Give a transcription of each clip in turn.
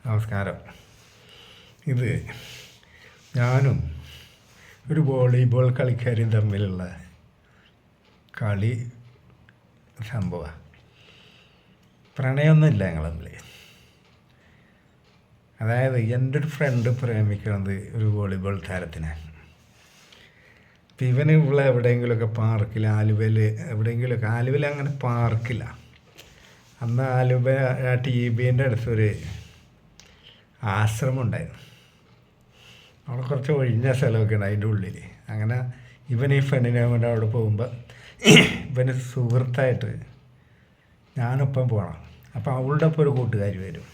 നമസ്കാരം. ഇത് ഞാനും ഒരു വോളിബോൾ കളിക്കാരും തമ്മിലുള്ള കളി സംഭവമാണ്. പ്രണയമൊന്നുമില്ല ഞങ്ങൾ തമ്മിൽ. അതായത് എൻ്റെ ഒരു ഫ്രണ്ട് പ്രേമിക്കുന്നത് ഒരു വോളിബോൾ താരത്തിനെ. അപ്പം ഇവന് ഇവിടെ എവിടെയെങ്കിലുമൊക്കെ പാർക്കിൽ ആലുവയിൽ അങ്ങനെ പാർക്കില്ല. അന്ന് ആലുവ TBൻ്റെ അടുത്തൊരു ആശ്രമം ഉണ്ടായിരുന്നു. അവിടെ കുറച്ച് ഒഴിഞ്ഞ സ്ഥലമൊക്കെ ഉണ്ട് അതിൻ്റെ ഉള്ളിൽ. അങ്ങനെ ഇവൻ ഈ ഫ്രണ്ടിനെ കൊണ്ട് അവിടെ പോകുമ്പോൾ ഇവന് സുഹൃത്തായിട്ട് ഞാനൊപ്പം പോകണം. അപ്പോൾ അവളുടെ ഒപ്പം ഒരു കൂട്ടുകാരി വരും.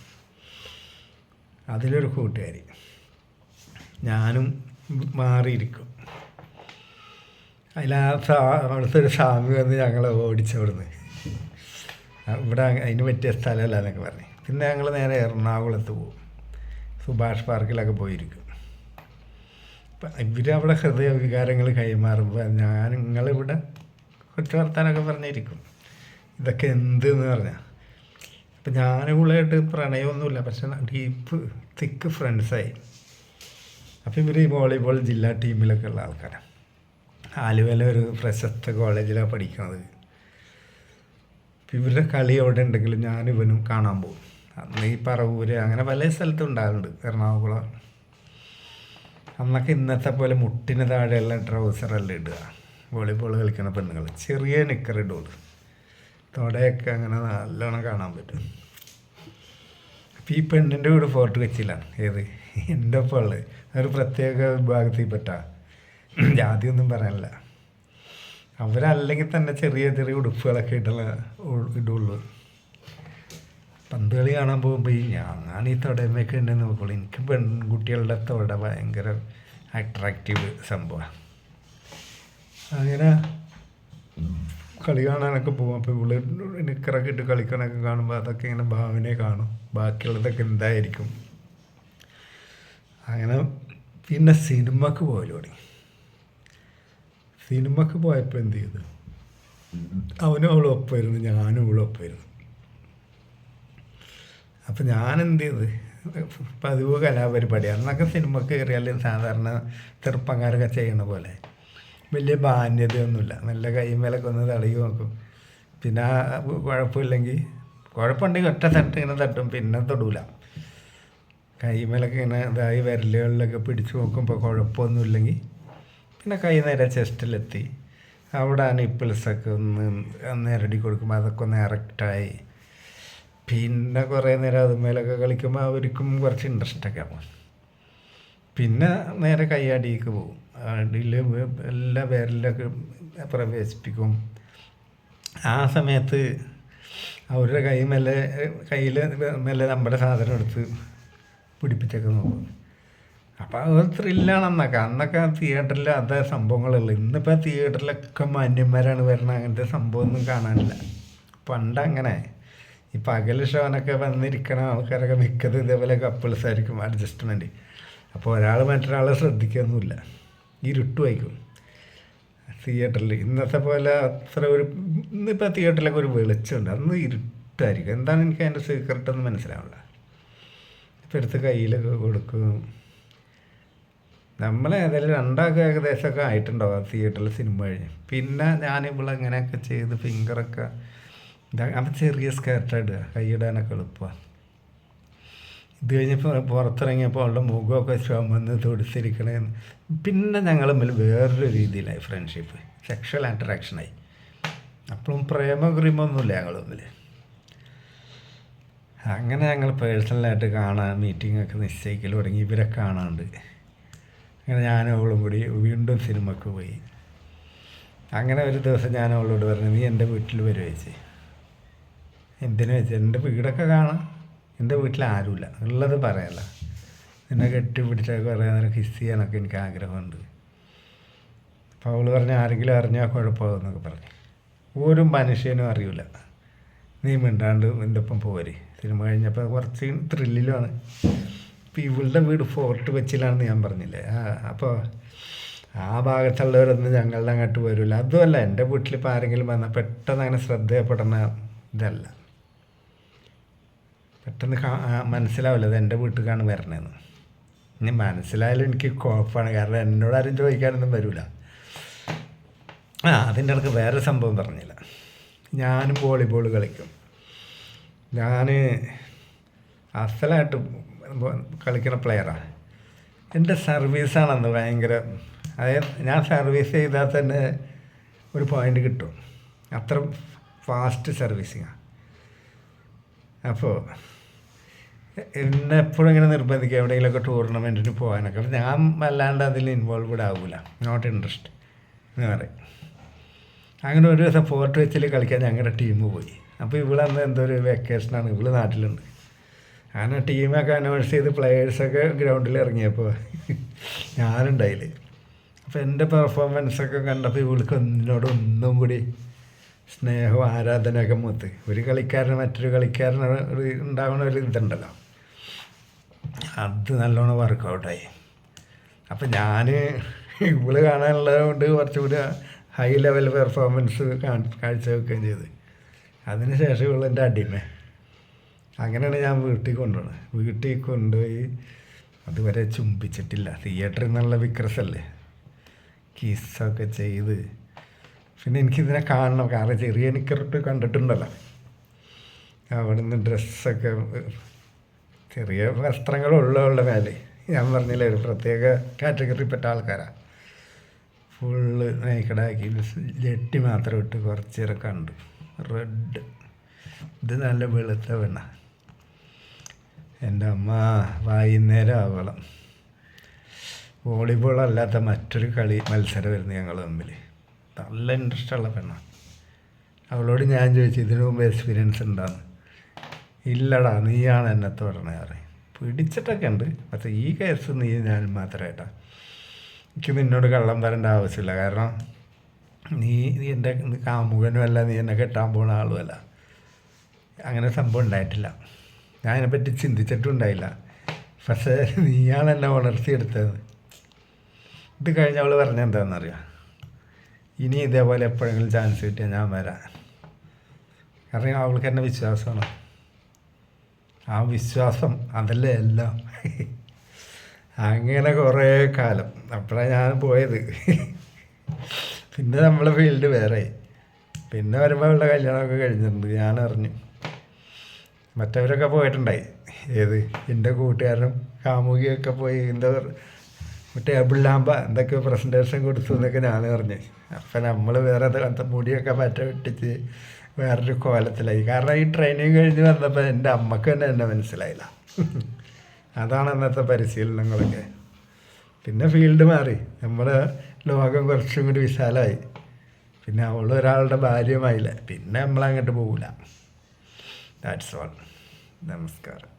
അതിലൊരു കൂട്ടുകാരി ഞാനും മാറിയിരിക്കും. അവിടുത്തെ ഒരു സ്വാമി വന്ന് ഞങ്ങളെ ഓടിച്ചവിടുന്ന്. ഇവിടെ അതിന് പറ്റിയ സ്ഥലമല്ല എന്നൊക്കെ പറഞ്ഞു. പിന്നെ ഞങ്ങൾ നേരെ എറണാകുളത്ത് പോകും. സുഭാഷ് പാർക്കിലൊക്കെ പോയിരിക്കും. അപ്പം ഇവരവിടെ ഹൃദയവികാരങ്ങൾ കൈമാറുമ്പോൾ നിങ്ങളിവിടെ കുറച്ച് വർത്താനൊക്കെ പറഞ്ഞിരിക്കും. ഇതൊക്കെ എന്തെന്ന് പറഞ്ഞാൽ അപ്പം ഞാനിവളായിട്ട് പ്രണയമൊന്നുമില്ല, പക്ഷെ തിക്ക് ഫ്രണ്ട്സായി. അപ്പം ഇവർ ഈ വോളിബോൾ ജില്ലാ ടീമിലൊക്കെ ഉള്ള ആൾക്കാരാണ്. ആലുവയിലെ ഒരു പ്രശസ്ത കോളേജിലാണ് പഠിക്കുന്നത്. ഇവരുടെ കളി എവിടെ ഉണ്ടെങ്കിലും ഞാനിവനും കാണാൻ പോകും. അന്ന് ഈ പറവൂര് അങ്ങനെ പല സ്ഥലത്തും ഉണ്ടാകുന്നുണ്ട്. എറണാകുളം അന്നൊക്കെ ഇന്നത്തെ പോലെ മുട്ടിന് താഴെയുള്ള ട്രൗസറെല്ലാം ഇടുക. വോളിബോൾ കളിക്കുന്ന പെണ്ണുങ്ങൾ ചെറിയ നിക്കർ ഇടുള്ളൂ. തോടെയൊക്കെ അങ്ങനെ നല്ലോണം കാണാൻ പറ്റും. അപ്പം ഈ പെണ്ണിൻ്റെ വീട് ഫോർട്ട് കൊച്ചിയിലാണ്. ഏത് എൻ്റെ ഒപ്പം ഉള്ളത് ഒരു പ്രത്യേക വിഭാഗത്തിൽ പെട്ട, ജാതിയൊന്നും പറയാനില്ല. അവരല്ലെങ്കിൽ തന്നെ ചെറിയ ചെറിയ ഉടുപ്പുകളൊക്കെ ഇടുള്ളൂ. പന്ത് കളി കാണാൻ പോകുമ്പോൾ ഞാൻ ഈ തുടമയൊക്കെ ഉണ്ടെന്ന് നോക്കുള്ളൂ. എനിക്ക് പെൺകുട്ടികളുടെ തുട ഭയങ്കര അട്രാക്റ്റീവ് സംഭവമാണ്. അങ്ങനെ കളി കാണാനൊക്കെ പോകും. അപ്പോൾ ഇവള് നിക്കറൊക്കെ ഇട്ട് കളിക്കാനൊക്കെ കാണുമ്പോൾ അതൊക്കെ ഇങ്ങനെ ഭാവനയെ കാണും. ബാക്കിയുള്ളതൊക്കെ എന്തായിരിക്കും. അങ്ങനെ പിന്നെ സിനിമക്ക് പോകല് തുടങ്ങി. സിനിമക്ക് പോയപ്പോൾ എന്ത് ചെയ്തു, അവനും അവളും ഒപ്പമായിരുന്നു, ഞാനും അവളും ഒപ്പമായിരുന്നു. അപ്പം ഞാനെന്ത് ചെയ്ത് പതിവ് കലാപരിപാടി അന്നൊക്കെ സിനിമക്ക് കയറിയാൽ സാധാരണ ചെറുപ്പക്കാരൊക്കെ ചെയ്യണ പോലെ വലിയ മാന്യതയൊന്നുമില്ല. നല്ല കൈമേലൊക്കെ ഒന്ന് തടയി നോക്കും. പിന്നെ കുഴപ്പമുണ്ടെങ്കിൽ ഒറ്റ തട്ട് ഇങ്ങനെ തട്ടും, പിന്നെ തൊടൂല. കൈമേലൊക്കെ ഇങ്ങനെ ഇതായി വിരലുകളിലൊക്കെ പിടിച്ച് നോക്കുമ്പോൾ കുഴപ്പമൊന്നുമില്ലെങ്കിൽ പിന്നെ കൈ നേരെ ചെസ്റ്റിലെത്തി അവിടെ നിപ്പിൾസൊക്കെ ഒന്ന് നേരടി കൊടുക്കുമ്പോൾ അതൊക്കെ ഒന്ന് എറക്റ്റായി. പിന്നെ കുറേ നേരം അതുമേലൊക്കെ കളിക്കുമ്പോൾ അവർക്കും കുറച്ച് ഇൻട്രസ്റ്റൊക്കെ ആവും. പിന്നെ നേരെ കൈയടിക്ക് പോകും. അടിയിൽ എല്ലാ വിരലിലൊക്കെ പ്രവേശിപ്പിക്കും. ആ സമയത്ത് അവരുടെ കയ്യിൽ മെല്ലെ നമ്മുടെ സാധനം എടുത്ത് പിടിപ്പിച്ചൊക്കെ നോക്കും. അപ്പോൾ അത് ത്രില്ലാണ്. അന്നൊക്കെ തിയേറ്ററിൽ അതേ സംഭവങ്ങളുള്ളൂ. ഇന്നിപ്പോൾ തിയേറ്ററിലൊക്കെ മാന്യന്മാരാണ് വരണം. അങ്ങനത്തെ സംഭവമൊന്നും കാണാനില്ല. പണ്ടങ്ങനെ ഈ പകൽ ഷോനൊക്കെ വന്നിരിക്കണ ആൾക്കാരൊക്കെ മിക്കത് ഇതേപോലെ കപ്പിൾസായിരിക്കും, അഡ്ജസ്റ്റ്മെൻറ്റ്. അപ്പോൾ ഒരാൾ മറ്റൊരാളെ ശ്രദ്ധിക്കുകയൊന്നുമില്ല. ഇരുട്ടുമായിരിക്കും തിയേറ്ററിൽ. ഇന്നത്തെ പോലെ ഇന്നിപ്പോൾ തിയേറ്ററിലൊക്കെ ഒരു വെളിച്ചമുണ്ട്, അന്ന് ഇരുട്ടായിരിക്കും. എന്താണ് എനിക്ക് അതിൻ്റെ സീക്രട്ടൊന്നും മനസ്സിലാവില്ല. ഇപ്പം എടുത്ത് കയ്യിലൊക്കെ കൊടുക്കും. നമ്മളേതായാലും രണ്ടാൾക്ക് ഏകദേശമൊക്കെ ആയിട്ടുണ്ടാവും ആ തിയേറ്ററിൽ സിനിമ കഴിഞ്ഞ്. പിന്നെ ഞാനിവളെങ്ങനെയൊക്കെ ചെയ്ത് ഫിംഗറൊക്കെ അപ്പം ചെറിയ സ്കേർട്ടായിടുക, കൈയിടാനൊക്കെ എളുപ്പമാണ്. ഇത് കഴിഞ്ഞപ്പോൾ പുറത്തിറങ്ങിയപ്പോൾ അവളുടെ മുഖമൊക്കെ ചുമന്ന് തൊടിച്ചിരിക്കണേ. പിന്നെ ഞങ്ങൾ തമ്മിൽ വേറൊരു രീതിയിലായി ഫ്രണ്ട്ഷിപ്പ്, സെക്ഷൽ അട്രാക്ഷനായി. അപ്പോഴും പ്രേമഗ്രിമൊന്നുമില്ല ഞങ്ങൾ തമ്മിൽ. അങ്ങനെ ഞങ്ങൾ പേഴ്സണലായിട്ട് കാണാൻ മീറ്റിങ്ങൊക്കെ നിശ്ചയിക്കൽ തുടങ്ങി. ഇവരെ കാണാണ്ട് അങ്ങനെ ഞാനും അവളും കൂടി വീണ്ടും സിനിമക്ക് പോയി. അങ്ങനെ ഒരു ദിവസം ഞാൻ അവളോട് പറഞ്ഞു, നീ എൻ്റെ വീട്ടിൽ വരുമോ ചോദിച്ചു. എന്തിനു വെച്ചാൽ എൻ്റെ വീടൊക്കെ കാണാം, എൻ്റെ വീട്ടിൽ ആരുമില്ല, ഉള്ളത് പറയല്ല. എന്നെ കെട്ടിപ്പിടിച്ചൊക്കെ കുറേ നേരം കിസ് ചെയ്യാനൊക്കെ എനിക്ക് ആഗ്രഹമുണ്ട്. അപ്പോൾ അവൾ പറഞ്ഞു, ആരെങ്കിലും അറിഞ്ഞാൽ കുഴപ്പമാകുമെന്നൊക്കെ പറഞ്ഞു. ഒരു മനുഷ്യനും അറിയില്ല, നീ മിണ്ടാണ്ട് എൻ്റെ ഒപ്പം പോരെ. സിനിമ കഴിഞ്ഞപ്പോൾ കുറച്ച് ത്രില്ലിലുമാണ്. ഇപ്പോൾ ഇവളുടെ വീട് ഫോർട്ട് കൊച്ചിയിലാണെന്ന് ഞാൻ പറഞ്ഞില്ലേ. അപ്പോൾ ആ ഭാഗത്തുള്ളവരൊന്നും ഞങ്ങളുടെ അങ്ങോട്ട് വരില്ല. അതുമല്ല, എൻ്റെ വീട്ടിലിപ്പോൾ ആരെങ്കിലും വന്നാൽ പെട്ടെന്ന് അങ്ങനെ ശ്രദ്ധയപ്പെടുന്ന ഇതല്ല. പെട്ടെന്ന് മനസ്സിലാവില്ല ഇത് എൻ്റെ വീട്ടിലേക്കാണ് വരണതെന്ന്. ഇനി മനസ്സിലായാലും എനിക്ക് കുഴപ്പമാണ്, കാരണം എന്നോട് ആരും ചോദിക്കാനൊന്നും വരില്ല. അതിൻ്റെ ഇടയ്ക്ക് വേറെ സംഭവം പറഞ്ഞില്ല. ഞാനും വോളിബോൾ കളിക്കും. ഞാൻ അസലായിട്ട് കളിക്കുന്ന പ്ലെയറാണ്. എൻ്റെ സർവീസാണെന്ന് ഭയങ്കര, അതായത് ഞാൻ സർവീസ് ചെയ്താൽ തന്നെ ഒരു പോയിൻ്റ് കിട്ടും, അത്ര ഫാസ്റ്റ് സർവീസിങ്ങാണ്. അപ്പോൾ എന്നെ എപ്പോഴും ഇങ്ങനെ നിർബന്ധിക്കുക എവിടെയെങ്കിലുമൊക്കെ ടൂർണമെൻറ്റിന് പോകാനൊക്കെ. അപ്പോൾ ഞാൻ വല്ലാണ്ട് അതിൽ ഇൻവോൾവ്ഡ് ആവില്ല, നോട്ട് ഇൻട്രസ്റ്റ് എന്ന് പറയും. അങ്ങനെ ഒരു ദിവസം ഫോർട്ട് വെച്ചിൽ കളിക്കാൻ ഞങ്ങളുടെ ടീം പോയി. അപ്പോൾ ഇവളന്ന് എന്തോ ഒരു വെക്കേഷനാണ്, ഇവള് നാട്ടിലുണ്ട്. അങ്ങനെ ടീമൊക്കെ അനൗൺസ് ചെയ്ത് പ്ലെയേഴ്സൊക്കെ ഗ്രൗണ്ടിൽ ഇറങ്ങിയപ്പോൾ ഞാനുണ്ടായില്ല. അപ്പോൾ എൻ്റെ പെർഫോമൻസൊക്കെ കണ്ടപ്പോൾ ഇവൾക്ക് എന്നോടൊന്നും കൂടി സ്നേഹവും ആരാധനയൊക്കെ മൂത്ത്. ഒരു കളിക്കാരന് മറ്റൊരു കളിക്കാരന് ഉണ്ടാകുന്ന ഒരു ഇതുണ്ടല്ലോ, അത് നല്ലോണം വർക്കൗട്ടായി. അപ്പം ഞാൻ ഇവള് കാണാനുള്ളത് കൊണ്ട് കുറച്ചുകൂടി ഹൈ ലെവൽ പെർഫോമൻസ് കാഴ്ചവെക്കുകയും ചെയ്ത്. അതിന് ശേഷം ഇവളെൻ്റെ അടിമ. അങ്ങനെയാണ് ഞാൻ വീട്ടിൽ കൊണ്ടുപോകുന്നത്. വീട്ടിൽ കൊണ്ടുപോയി അതുവരെ ചുംബിച്ചിട്ടില്ല. തിയേറ്ററിൽ നിന്നുള്ള വിക്രസല്ലേ, കിസ്സൊക്കെ ചെയ്ത്. പിന്നെ എനിക്കിതിനെ കാണണം, കാരണം ചെറിയ നിക്കറിട്ട് കണ്ടിട്ടുണ്ടല്ലോ. അവിടുന്ന് ഡ്രസ്സൊക്കെ, ചെറിയ വസ്ത്രങ്ങളുള്ള മേലെ, ഞാൻ പറഞ്ഞില്ലേ ഒരു പ്രത്യേക കാറ്റഗറിപ്പെട്ട ആൾക്കാരാണ്. ഫുള്ള് നേക്കടാക്കി ജെട്ടി മാത്രം ഇട്ട് കുറച്ച് നേരം കണ്ടു. റെഡ്, ഇത് നല്ല വെളുത്ത വെണ്ണ. എൻ്റെ അമ്മ വൈകുന്നേരം ആവണം വോളിബോൾ അല്ലാത്ത മറ്റൊരു മത്സരം വരുന്നു ഞങ്ങൾ തമ്മിൽ. നല്ല ഇൻട്രസ്റ്റുള്ള പെണ്ണാണ്. അവളോട് ഞാൻ ചോദിച്ചു ഇതിനു മുമ്പ് എക്സ്പീരിയൻസ് ഉണ്ടാകുന്നു. ഇല്ലടാ നീയാണ് എന്നെ തുടരണേ പറയും. പിടിച്ചിട്ടൊക്കെ ഉണ്ട്, പക്ഷേ ഈ കേസ് നീ ഞാനും മാത്രമായിട്ടാണ്. എനിക്ക് നിന്നോട് കള്ളം വരേണ്ട ആവശ്യമില്ല, കാരണം നീ എൻ്റെ കാമുകനുമല്ല, നീ എന്നെ കെട്ടാൻ പോകുന്ന ആളുമല്ല. അങ്ങനെ സംഭവം ഉണ്ടായിട്ടില്ല, ഞാൻ അതിനെപ്പറ്റി ചിന്തിച്ചിട്ടും ഉണ്ടായില്ല. പക്ഷേ നീയാണ് എന്നെ ഉണർത്തിയെടുത്തത്. ഇത് കഴിഞ്ഞ് അവൾ പറഞ്ഞത് എന്താണെന്നറിയാം, ഇനി ഇതേപോലെ എപ്പോഴെങ്കിലും ചാൻസ് കിട്ടിയാൽ ഞാൻ വരാം. കാരണം അവൾക്ക് എന്നെ വിശ്വാസമാണ്. ആ വിശ്വാസം അതല്ലേ എല്ലാം. അങ്ങനെ കുറേ കാലം അപ്പോഴാണ് ഞാൻ പോയത്. പിന്നെ നമ്മളെ ഫീൽഡ് വേറെ. പിന്നെ വരുമ്പോൾ അവളുടെ കല്യാണമൊക്കെ കഴിഞ്ഞിട്ടുണ്ട്, ഞാൻ അറിഞ്ഞു. മറ്റവരൊക്കെ പോയിട്ടുണ്ടായി. ഏത് എൻ്റെ കൂട്ടുകാരനും കാമുകിയൊക്കെ പോയി എന്താ ടേബിളിലാകുമ്പോൾ എന്തൊക്കെ പ്രസൻറ്റേഷൻ കൊടുത്തു എന്നൊക്കെ ഞാൻ അറിഞ്ഞു. അപ്പം നമ്മൾ വേറെ മുടിയൊക്കെ പറ്റ വെട്ടിച്ച് വേറൊരു കോലത്തിലായി. കാരണം ഈ ട്രെയിനിങ് കഴിഞ്ഞ് വന്നപ്പോൾ എൻ്റെ അമ്മക്ക് തന്നെ എന്നെ മനസ്സിലായില്ല. അതാണ് അന്നത്തെ പരിശീലനങ്ങളൊക്കെ. പിന്നെ ഫീൽഡ് മാറി, നമ്മുടെ ലോകം കുറച്ചും കൂടി വിശാലമായി. പിന്നെ അവളൊരാളുടെ ഭാര്യമായില്ല, പിന്നെ നമ്മളങ്ങോട്ട് പോകില്ല. That's all. നമസ്കാരം.